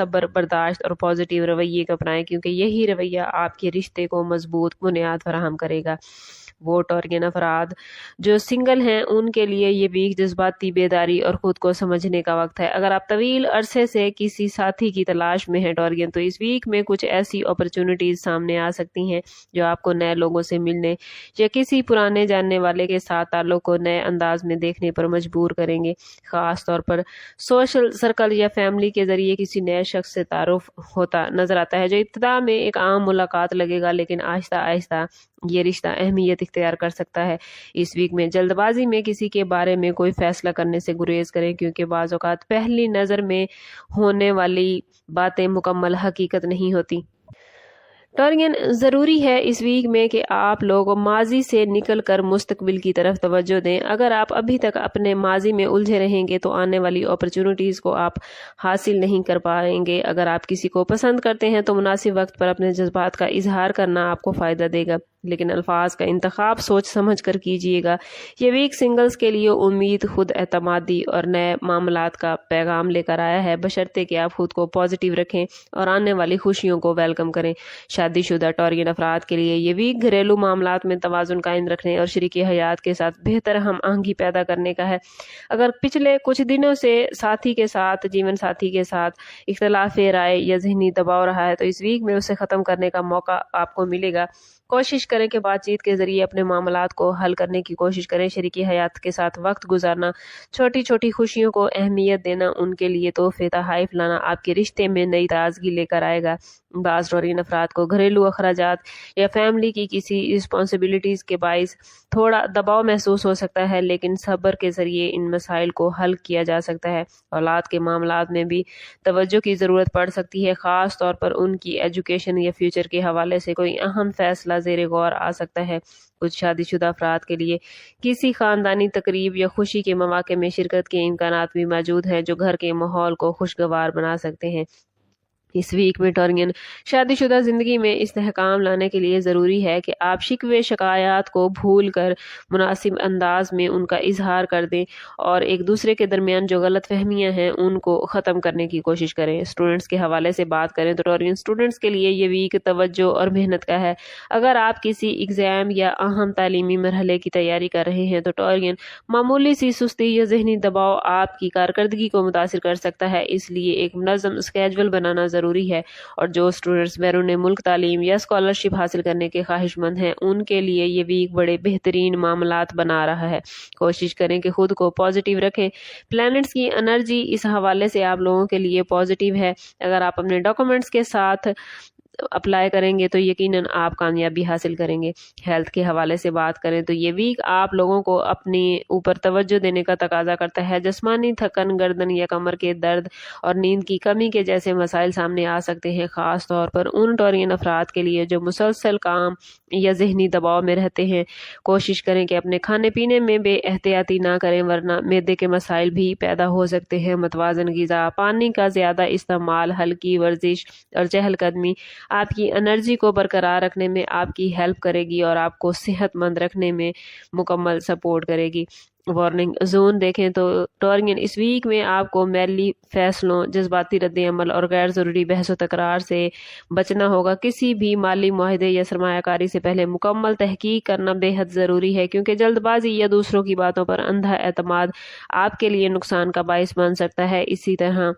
صبر، برداشت اور پازیٹیو رویے کو اپنائیں، کیونکہ یہی رویہ آپ کے رشتے کو مضبوط بنیاد فراہم کرے گا۔ وہ ٹورین افراد جو سنگل ہیں ان کے لیے یہ ویک جذباتی بیداری اور خود کو سمجھنے کا وقت ہے۔ اگر آپ طویل عرصے سے کسی ساتھی کی تلاش میں ہیں ٹورین، تو اس ویک میں کچھ ایسی اپرچونٹیز سامنے آ سکتی ہیں جو آپ کو نئے لوگوں سے ملنے یا کسی پرانے جاننے والے کے ساتھ تعلق کو نئے انداز میں دیکھنے پر مجبور کریں گے۔ خاص طور پر سوشل سرکل یا فیملی کے ذریعے کسی نئے شخص سے تعارف ہوتا نظر آتا ہے، جو ابتدا میں ایک عام ملاقات لگے گا، لیکن آہستہ آہستہ یہ رشتہ اہمیت اختیار کر سکتا ہے۔ اس ویک میں جلد بازی میں کسی کے بارے میں کوئی فیصلہ کرنے سے گریز کریں، کیونکہ بعض اوقات پہلی نظر میں ہونے والی باتیں مکمل حقیقت نہیں ہوتی۔ ٹورین، ضروری ہے اس ویک میں کہ آپ لوگ ماضی سے نکل کر مستقبل کی طرف توجہ دیں۔ اگر آپ ابھی تک اپنے ماضی میں الجھے رہیں گے تو آنے والی اپرچونٹیز کو آپ حاصل نہیں کر پائیں گے۔ اگر آپ کسی کو پسند کرتے ہیں تو مناسب وقت پر اپنے جذبات کا اظہار کرنا آپ کو فائدہ دے گا، لیکن الفاظ کا انتخاب سوچ سمجھ کر کیجیے گا۔ یہ ویک سنگلز کے لیے امید، خود اعتمادی اور نئے معاملات کا پیغام لے کر آیا ہے، بشرطے کہ آپ خود کو پازیٹیو رکھیں اور آنے والی خوشیوں کو ویلکم کریں۔ شادی شدہ ٹورین افراد کے لیے یہ ویک گھریلو معاملات میں توازن قائم رکھنے اور شریک حیات کے ساتھ بہتر ہم آہنگی پیدا کرنے کا ہے۔ اگر پچھلے کچھ دنوں سے جیون ساتھی کے ساتھ اختلاف رائے یا ذہنی دباؤ رہا ہے تو اس ویک میں اسے ختم کرنے کا موقع آپ کو ملے گا۔ کوشش کریں کہ بات چیت کے ذریعے اپنے معاملات کو حل کرنے کی کوشش کریں۔ شریکی حیات کے ساتھ وقت گزارنا، چھوٹی چھوٹی خوشیوں کو اہمیت دینا، ان کے لیے تحفے تحائف لانا آپ کے رشتے میں نئی تازگی لے کر آئے گا۔ بعض ٹورین افراد کو گھریلو اخراجات یا فیملی کی کسی رسپانسبلٹیز کے باعث تھوڑا دباؤ محسوس ہو سکتا ہے، لیکن صبر کے ذریعے ان مسائل کو حل کیا جا سکتا ہے۔ اولاد کے معاملات میں بھی توجہ کی ضرورت پڑ سکتی ہے، خاص طور پر ان کی ایجوکیشن یا فیوچر کے حوالے سے کوئی اہم فیصلہ زیر غور آ سکتا ہے۔ کچھ شادی شدہ افراد کے لیے کسی خاندانی تقریب یا خوشی کے مواقع میں شرکت کے امکانات بھی موجود ہیں جو گھر کے ماحول کو خوشگوار بنا سکتے ہیں۔ اس ویک میں ٹورین شادی شدہ زندگی میں استحکام لانے کے لیے ضروری ہے کہ آپ شکوے شکایات کو بھول کر مناسب انداز میں ان کا اظہار کر دیں اور ایک دوسرے کے درمیان جو غلط فہمیاں ہیں ان کو ختم کرنے کی کوشش کریں۔ اسٹوڈنٹس کے حوالے سے بات کریں تو ٹورین اسٹوڈنٹس کے لیے یہ ویک توجہ اور محنت کا ہے۔ اگر آپ کسی ایگزام یا اہم تعلیمی مرحلے کی تیاری کر رہے ہیں تو ٹورین معمولی سی سستی یا ذہنی دباؤ آپ کی کارکردگی کو متاثر کر سکتا ہے، اس لیے ایک منظم اسکیجول بنانا ضروری ہے۔ اور جو اسٹوڈنٹس بیرون ملک تعلیم یا اسکالرشپ حاصل کرنے کے خواہش مند ہیں ان کے لیے یہ ویک بڑے بہترین معاملات بنا رہا ہے۔ کوشش کریں کہ خود کو پازیٹیو رکھیں۔ پلانٹس کی انرجی اس حوالے سے آپ لوگوں کے لیے پازیٹیو ہے۔ اگر آپ اپنے ڈاکومنٹس کے ساتھ اپلائی کریں گے تو یقیناً آپ کامیابی حاصل کریں گے۔ ہیلتھ کے حوالے سے بات کریں تو یہ ویک آپ لوگوں کو اپنے اوپر توجہ دینے کا تقاضا کرتا ہے۔ جسمانی تھکن، گردن یا کمر کے درد اور نیند کی کمی کے جیسے مسائل سامنے آ سکتے ہیں، خاص طور پر ان ٹورین افراد کے لیے جو مسلسل کام یا ذہنی دباؤ میں رہتے ہیں۔ کوشش کریں کہ اپنے کھانے پینے میں بے احتیاطی نہ کریں، ورنہ معدے کے مسائل بھی پیدا ہو سکتے ہیں۔ متوازن غذا، پانی کا زیادہ استعمال، ہلکی ورزش اور چہل قدمی آپ کی انرجی کو برقرار رکھنے میں آپ کی ہیلپ کرے گی اور آپ کو صحت مند رکھنے میں مکمل سپورٹ کرے گی۔ وارننگ زون دیکھیں تو ٹورین اس ویک میں آپ کو میلی فیصلوں، جذباتی رد عمل اور غیر ضروری بحث و تکرار سے بچنا ہوگا۔ کسی بھی مالی معاہدے یا سرمایہ کاری سے پہلے مکمل تحقیق کرنا بے حد ضروری ہے، کیونکہ جلد بازی یا دوسروں کی باتوں پر اندھا اعتماد آپ کے لیے نقصان کا باعث بن سکتا ہے۔ اسی طرح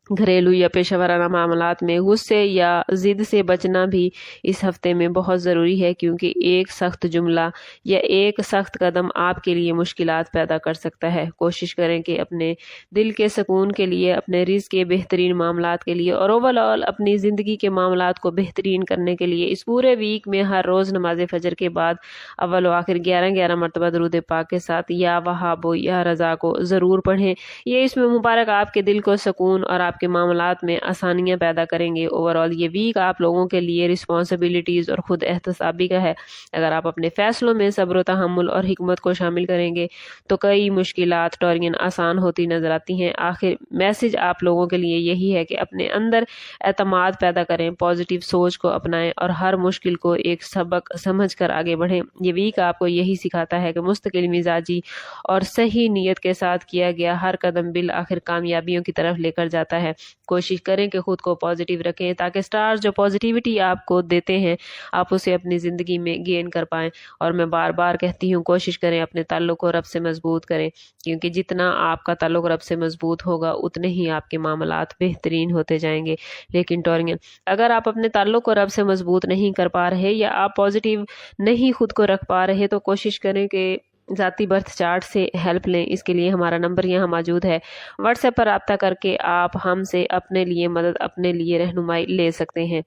گھریلو یا پیشہ ورانہ معاملات میں غصے یا ضد سے بچنا بھی اس ہفتے میں بہت ضروری ہے، کیونکہ ایک سخت جملہ یا ایک سخت قدم آپ کے لیے مشکلات پیدا کر سکتا ہے۔ کوشش کریں کہ اپنے دل کے سکون کے لیے، اپنے رزق کے بہترین معاملات کے لیے اور اوور آل اپنی زندگی کے معاملات کو بہترین کرنے کے لیے اس پورے ویک میں ہر روز نماز فجر کے بعد اول و آخر 11 مرتبہ درود پاک کے ساتھ یا وہاب یا رضا کو ضرور پڑھیں۔ یہ اس میں مبارک آپ کے دل کو سکون اور آپ کے معاملات میں آسانیاں پیدا کریں گے۔ اوور آل یہ ویک آپ لوگوں کے لیے رسپانسبلٹیز اور خود احتسابی کا ہے۔ اگر آپ اپنے فیصلوں میں صبر و تحمل اور حکمت کو شامل کریں گے تو کئی مشکلات ٹورین آسان ہوتی نظر آتی ہیں۔ آخر میسج آپ لوگوں کے لیے یہی ہے کہ اپنے اندر اعتماد پیدا کریں، پازیٹیو سوچ کو اپنائیں اور ہر مشکل کو ایک سبق سمجھ کر آگے بڑھیں۔ یہ ویک آپ کو یہی سکھاتا ہے کہ مستقل مزاجی اور صحیح نیت کے ساتھ کیا گیا ہر قدم بالآخر کامیابیوں کی طرف لے کر جاتا ہے۔ ہے۔ کوشش کریں کہ خود کو پازیٹیو رکھیں تاکہ سٹارز جو پازیٹیوٹی آپ کو دیتے ہیں آپ اسے اپنی زندگی میں گین کر پائیں۔ اور میں بار بار کہتی ہوں کوشش کریں اپنے تعلق کو رب سے مضبوط کریں، کیونکہ جتنا آپ کا تعلق رب سے مضبوط ہوگا اتنے ہی آپ کے معاملات بہترین ہوتے جائیں گے۔ لیکن ٹورین، اگر آپ اپنے تعلق کو رب سے مضبوط نہیں کر پا رہے یا آپ پازیٹیو نہیں خود کو رکھ پا رہے تو کوشش کریں کہ ذاتی برتھ چارٹ سے ہیلپ لیں۔ اس کے لیے ہمارا نمبر یہاں موجود ہے، واٹس ایپ پر رابطہ کر کے آپ ہم سے اپنے لیے مدد، اپنے لیے رہنمائی لے سکتے ہیں۔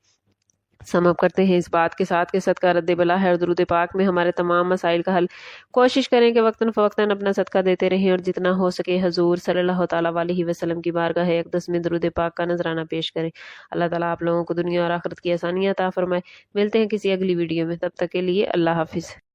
سم اپ کرتے ہیں اس بات کے ساتھ کہ صدقہ رد بلا ہے اور درود پاک میں ہمارے تمام مسائل کا حل۔ کوشش کریں کہ وقتاً فوقتاً اپنا صدقہ دیتے رہیں اور جتنا ہو سکے حضور صلی اللہ تعالیٰ علیہ وسلم کی بارگاہ اقدس میں درود پاک کا نذرانہ پیش کریں۔ اللہ تعالیٰ آپ لوگوں کو دنیا اور آخرت کی آسانیاں عطا فرمائے۔ ملتے ہیں کسی اگلی ویڈیو میں، تب تک کے لیے اللہ حافظ۔